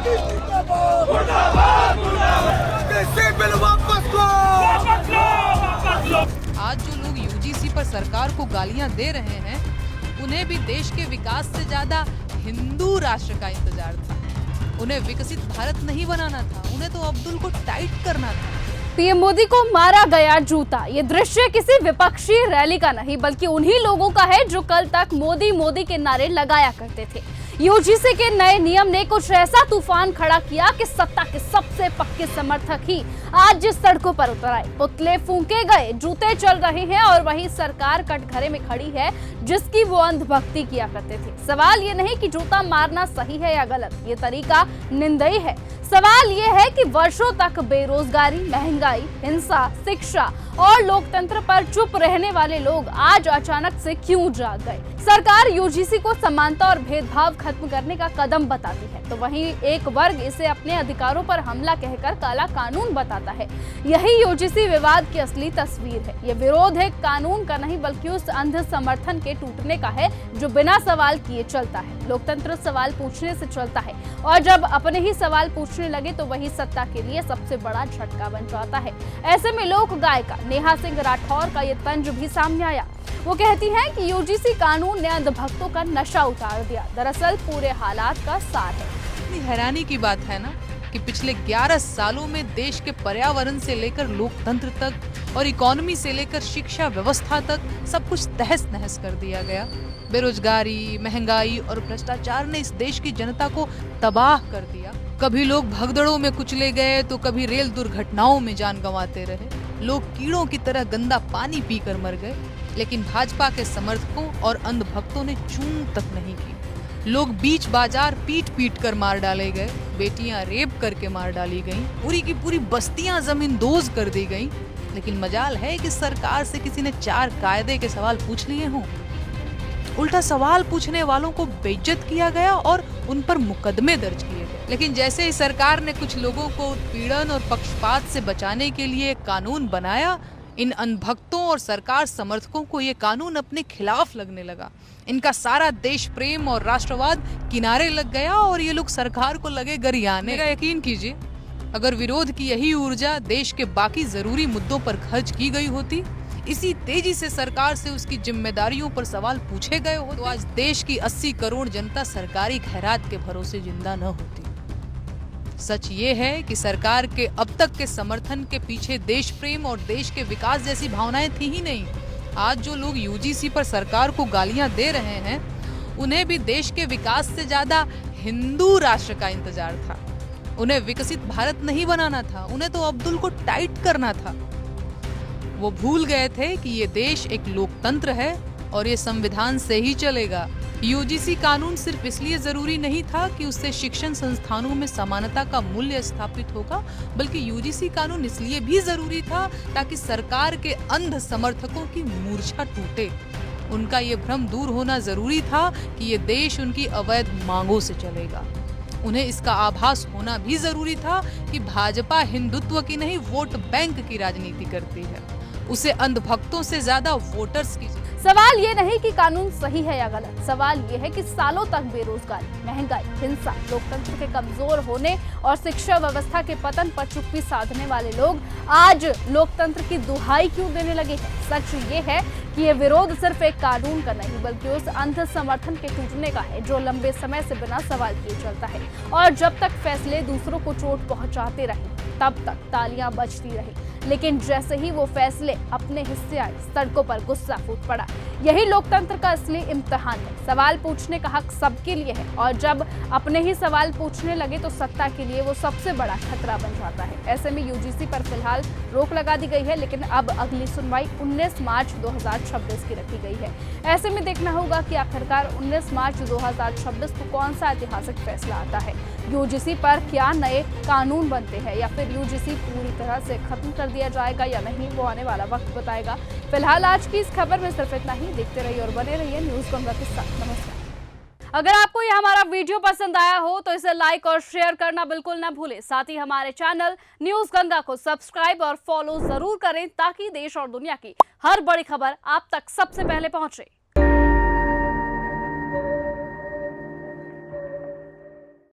आज जो लोग यूजीसी पर सरकार को गालियां दे रहे हैं, उन्हें भी देश के विकास से ज्यादा हिंदू राष्ट्र का इंतजार था। उन्हें विकसित भारत नहीं बनाना था, उन्हें तो अब्दुल को टाइट करना था। पीएम मोदी को मारा गया जूता। ये दृश्य किसी विपक्षी रैली का नहीं बल्कि उन्हीं लोगों का है जो कल तक मोदी मोदी के नारे लगाया करते थे। यूजीसी के नए नियम ने कुछ ऐसा तूफान खड़ा किया कि सत्ता के सबसे पक्के समर्थक ही आज सड़कों पर उतर आए। पुतले फूंके गए, जूते चल रहे हैं और वही सरकार कटघरे में खड़ी है जिसकी वो अंधभक्ति किया करते थे। सवाल ये नहीं कि जूता मारना सही है या गलत, ये तरीका निंदनीय है। सवाल ये है कि वर्षों तक बेरोजगारी, महंगाई, हिंसा, शिक्षा और लोकतंत्र पर चुप रहने वाले लोग आज अचानक से क्यों जाग गए। सरकार यूजीसी को समानता और भेदभाव खत्म करने का कदम बताती है तो वहीं एक वर्ग इसे अपने अधिकारों पर हमला कहकर काला कानून बताता है। यही यूजीसी विवाद की असली तस्वीर है। ये विरोध है कानून का नहीं बल्कि उस अंध समर्थन के टूटने का है जो बिना सवाल किए चलता है। लोकतंत्र सवाल पूछने से चलता है और जब अपने ही सवाल पूछने लगे तो वही सत्ता के लिए सबसे बड़ा झटका बन जाता है। ऐसे में लोक गायिका नेहा सिंह राठौर का ये तंज भी सामने आया। वो कहती हैं कि यूजीसी कानून ने अंधभक्तों का नशा उतार दिया। दरअसल पूरे हालात का सार है। इतनी हैरानी की बात है ना कि पिछले 11 सालों में देश के पर्यावरण से लेकर लोकतंत्र तक और इकोनॉमी से लेकर शिक्षा व्यवस्था तक सब कुछ तहस नहस कर दिया गया। बेरोजगारी, महंगाई और भ्रष्टाचार ने इस देश की जनता को तबाह कर दिया। कभी लोग भगदड़ों में कुचले गए तो कभी रेल दुर्घटनाओं में जान गंवाते रहे। लोग कीड़ों की तरह गंदा पानी पीकर मर गए, लेकिन भाजपा के समर्थकों और अंधभक्तों ने चूं तक नहीं की। लोग बीच बाजार पीट पीट कर मार डाले गए, बेटियां रेप करके मार डाली गईं, पूरी की पूरी बस्तियां जमींदोज कर दी गईं। लेकिन मजाल है कि सरकार से किसी ने 4 कायदे के सवाल पूछ लिए हों। उल्टा सवाल पूछने वालों को बेइज्जत किया गया और उन पर मुकदमे दर्ज किए गए। लेकिन जैसे ही सरकार ने कुछ लोगों को उत्पीड़न और पक्षपात से बचाने के लिए कानून बनाया, इन अंधभक्तों और सरकार समर्थकों को ये कानून अपने खिलाफ लगने लगा। इनका सारा देश प्रेम और राष्ट्रवाद किनारे लग गया और ये लोग सरकार को लगे गरियाने। मेरा यकीन कीजिए, अगर विरोध की यही ऊर्जा देश के बाकी जरूरी मुद्दों पर खर्च की गई होती, इसी तेजी से सरकार से उसकी जिम्मेदारियों पर सवाल पूछे गए हो, तो आज देश की 80 करोड़ जनता सरकारी खैरात के भरोसे जिंदा न होती। सच ये है कि सरकार के अब तक के समर्थन के पीछे देश प्रेम और देश के विकास जैसी भावनाएं थी ही नहीं। आज जो लोग यूजीसी पर सरकार को गालियां दे रहे हैं, उन्हें भी देश के विकास से ज्यादा हिंदू राष्ट्र का इंतजार था। उन्हें विकसित भारत नहीं बनाना था, उन्हें तो अब्दुल को टाइट करना था। वो भूल गए थे कि ये देश एक लोकतंत्र है और ये संविधान से ही चलेगा। यूजीसी कानून सिर्फ इसलिए जरूरी नहीं था कि उससे शिक्षण संस्थानों में समानता का मूल्य स्थापित होगा, बल्कि यूजीसी कानून इसलिए भी जरूरी था ताकि सरकार के अंध समर्थकों की मूर्छा टूटे। उनका ये भ्रम दूर होना जरूरी था कि ये देश उनकी अवैध मांगों से चलेगा। उन्हें इसका आभास होना भी जरूरी था कि भाजपा हिंदुत्व की नहीं, वोट बैंक की राजनीति करती है। उसे अंधभक्तों से ज्यादा वोटर्स की। सवाल ये नहीं कि कानून सही है या गलत, सवाल ये है कि सालों तक बेरोजगारी, महंगाई, हिंसा, लोकतंत्र के कमजोर होने और शिक्षा व्यवस्था के पतन पर चुप्पी साधने वाले लोग आज लोकतंत्र की दुहाई क्यों देने लगे हैं। सच ये है कि ये विरोध सिर्फ एक कानून का नहीं बल्कि उस अंध समर्थन के टूटने का है जो लंबे समय से बिना सवाल किए चलता है। और जब तक फैसले दूसरों को चोट पहुंचाते रहे तब तक तालियां बजती रही, लेकिन जैसे ही वो फैसले अपने हिस्से आए, सड़कों पर गुस्सा फूट पड़ा। यही लोकतंत्र का असली इम्तिहान है। सवाल पूछने का हक सबके लिए है और जब अपने ही सवाल पूछने लगे तो सत्ता के लिए वो सबसे बड़ा खतरा बन जाता है। ऐसे में यूजीसी पर फिलहाल रोक लगा दी गई है, लेकिन अब अगली सुनवाई 19 मार्च 2026 की रखी गई है। ऐसे में देखना होगा कि आखिरकार 19 मार्च 2026 को कौन सा ऐतिहासिक फैसला आता है। यूजीसी पर क्या नए कानून बनते हैं या फिर यूजीसी पूरी तरह से खत्म कर दिया जाएगा या नहीं, वो आने वाला वक्त बताएगा। फिलहाल आज की इस खबर में सिर्फ इतना ही। देखते रहिए और बने रहिए न्यूज़ गंगा के साथ। नमस्कार। अगर आपको यह हमारा वीडियो पसंद आया हो तो इसे लाइक और शेयर करना बिल्कुल ना भूलें। साथ ही हमारे चैनल न्यूज़ गंगा को सब्सक्राइब और फॉलो जरूर करें ताकि देश और दुनिया की हर बड़ी खबर आप तक सबसे पहले पहुंचे।